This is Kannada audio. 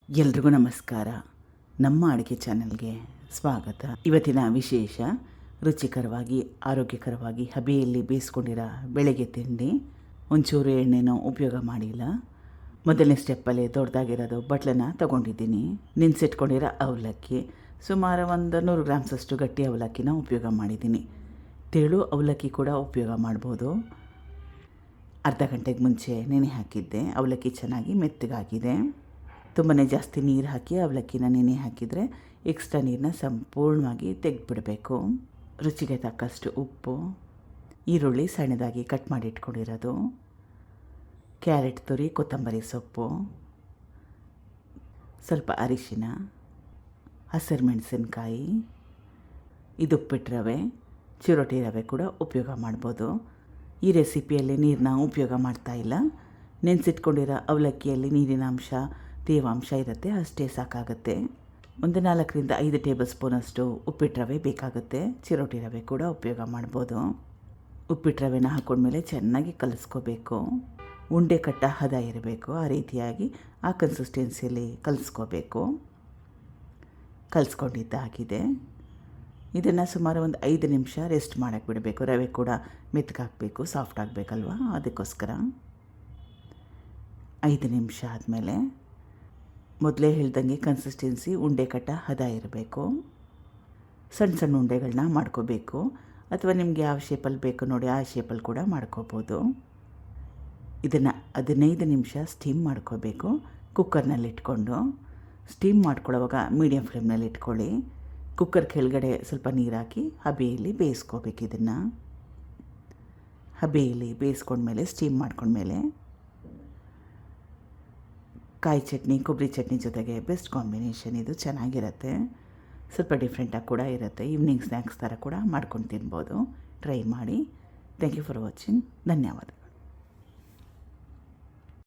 ಎಲ್ರಿಗೂ ನಮಸ್ಕಾರ. ನಮ್ಮ ಅಡುಗೆ ಚಾನಲ್ಗೆ ಸ್ವಾಗತ. ಇವತ್ತಿನ ವಿಶೇಷ ರುಚಿಕರವಾಗಿ ಆರೋಗ್ಯಕರವಾಗಿ ಹಬೆಯಲ್ಲಿ ಬೇಯಿಸ್ಕೊಂಡಿರೋ ಬೆಳಗ್ಗೆ ತಿಂಡಿ. ಒಂಚೂರು ಎಣ್ಣೆನೂ ಉಪಯೋಗ ಮಾಡಿಲ್ಲ. ಮೊದಲನೇ ಸ್ಟೆಪ್ಪಲ್ಲಿ ದೊಡ್ಡದಾಗಿರೋದು ಬಟ್ಲನ್ನ ತೊಗೊಂಡಿದ್ದೀನಿ. ನೆನೆಸಿಟ್ಕೊಂಡಿರೋ ಅವಲಕ್ಕಿ ಸುಮಾರು ಒಂದು 100 ಗ್ರಾಮ್ಸಷ್ಟು ಗಟ್ಟಿ ಅವಲಕ್ಕಿನ ಉಪಯೋಗ ಮಾಡಿದ್ದೀನಿ. ತೆಳು ಅವಲಕ್ಕಿ ಕೂಡ ಉಪಯೋಗ ಮಾಡ್ಬೋದು. ಅರ್ಧ ಗಂಟೆಗೆ ಮುಂಚೆ ನೆನೆ ಹಾಕಿದ್ದೆ. ಅವಲಕ್ಕಿ ಚೆನ್ನಾಗಿ ಮೆತ್ತಗಾಗಿದೆ. ತುಂಬಾ ಜಾಸ್ತಿ ನೀರು ಹಾಕಿ ಅವಲಕ್ಕಿನ ನೆನೆ ಹಾಕಿದರೆ ಎಕ್ಸ್ಟ್ರಾ ನೀರನ್ನ ಸಂಪೂರ್ಣವಾಗಿ ತೆಗೆದುಬಿಡಬೇಕು. ರುಚಿಗೆ ತಕ್ಕಷ್ಟು ಉಪ್ಪು, ಈರುಳ್ಳಿ ಸಣ್ಣದಾಗಿ ಕಟ್ ಮಾಡಿ ಇಟ್ಕೊಂಡಿರೋದು, ಕ್ಯಾರೆಟ್ ತುರಿ, ಕೊತ್ತಂಬರಿ ಸೊಪ್ಪು, ಸ್ವಲ್ಪ ಅರಿಶಿನ, ಹಸಿರು ಮೆಣಸಿನ್ಕಾಯಿ, ಇದು ಉಪ್ಪಿಟ್ಟು ರವೆ, ಚಿರೋಟಿ ರವೆ ಕೂಡ ಉಪಯೋಗ ಮಾಡ್ಬೋದು. ಈ ರೆಸಿಪಿಯಲ್ಲಿ ನೀರನ್ನ ಉಪಯೋಗ ಮಾಡ್ತಾಯಿಲ್ಲ. ನೆನೆಸಿಟ್ಕೊಂಡಿರೋ ಅವಲಕ್ಕಿಯಲ್ಲಿ ನೀರಿನ ಅಂಶ ತೇವಾಂಶ ಇರುತ್ತೆ, ಅಷ್ಟೇ ಸಾಕಾಗುತ್ತೆ. ಒಂದು 4 ರಿಂದ 5 ಟೇಬಲ್ ಸ್ಪೂನಷ್ಟು ಉಪ್ಪಿಟ್ಟು ರವೆ ಬೇಕಾಗುತ್ತೆ. ಚಿರೋಟಿ ರವೆ ಕೂಡ ಉಪಯೋಗ ಮಾಡ್ಬೋದು. ಉಪ್ಪಿಟ್ಟು ರವೆನ ಹಾಕೊಂಡ್ಮೇಲೆ ಚೆನ್ನಾಗಿ ಕಲಿಸ್ಕೋಬೇಕು. ಉಂಡೆ ಕಟ್ಟ ಹದ ಇರಬೇಕು. ಆ ರೀತಿಯಾಗಿ ಆ ಕನ್ಸಿಸ್ಟೆನ್ಸಿಯಲ್ಲಿ ಕಲಿಸ್ಕೋಬೇಕು. ಕಲಿಸ್ಕೊಂಡಿದ್ದಾಗಿದೆ. ಇದನ್ನು ಸುಮಾರು ಒಂದು 5 ನಿಮಿಷ ರೆಸ್ಟ್ ಮಾಡೋಕ್ಕೆ ಬಿಡಬೇಕು. ರವೆ ಕೂಡ ಮೆತ್ತಗಾಗಬೇಕು, ಸಾಫ್ಟ್ ಆಗಬೇಕಲ್ವ, ಅದಕ್ಕೋಸ್ಕರ 5 ನಿಮಿಷ ಆದಮೇಲೆ ಮೊದಲೇ ಹೇಳ್ದಂಗೆ ಕನ್ಸಿಸ್ಟೆನ್ಸಿ ಉಂಡೆ ಕಟ್ಟ ಹದ ಇರಬೇಕು. ಸಣ್ಣ ಸಣ್ಣ ಉಂಡೆಗಳನ್ನ ಮಾಡ್ಕೋಬೇಕು. ಅಥವಾ ನಿಮಗೆ ಯಾವ ಶೇಪಲ್ಲಿ ಬೇಕು ನೋಡಿ ಆ ಶೇಪಲ್ಲಿ ಕೂಡ ಮಾಡ್ಕೋಬೋದು. ಇದನ್ನು 15 ನಿಮಿಷ ಸ್ಟೀಮ್ ಮಾಡ್ಕೋಬೇಕು. ಕುಕ್ಕರ್ನಲ್ಲಿ ಇಟ್ಕೊಂಡು ಸ್ಟೀಮ್ ಮಾಡ್ಕೊಳ್ಳೋವಾಗ ಮೀಡಿಯಮ್ ಫ್ಲೇಮ್ನಲ್ಲಿ ಇಟ್ಕೊಳ್ಳಿ. ಕುಕ್ಕರ್ ಕೆಳಗಡೆ ಸ್ವಲ್ಪ ನೀರು ಹಾಕಿ ಹಬೆಯಲ್ಲಿ ಬೇಯಿಸ್ಕೋಬೇಕು. ಇದನ್ನು ಹಬೆಯಲ್ಲಿ ಬೇಯಿಸ್ಕೊಂಡ್ಮೇಲೆ ಸ್ಟೀಮ್ ಮಾಡ್ಕೊಂಡ್ಮೇಲೆ ಕಾಯಿ ಚಟ್ನಿ, ಕೊಬ್ಬರಿ ಚಟ್ನಿ ಜೊತೆಗೆ ಬೆಸ್ಟ್ ಕಾಂಬಿನೇಷನ್. ಇದು ಚೆನ್ನಾಗಿರುತ್ತೆ. ಸ್ವಲ್ಪ ಡಿಫ್ರೆಂಟಾಗಿ ಕೂಡ ಇರುತ್ತೆ. ಈವ್ನಿಂಗ್ ಸ್ನ್ಯಾಕ್ಸ್ ಥರ ಕೂಡ ಮಾಡ್ಕೊಂಡು ತಿನ್ಬೋದು. ಟ್ರೈ ಮಾಡಿ. Thank you for watching. ಧನ್ಯವಾದ.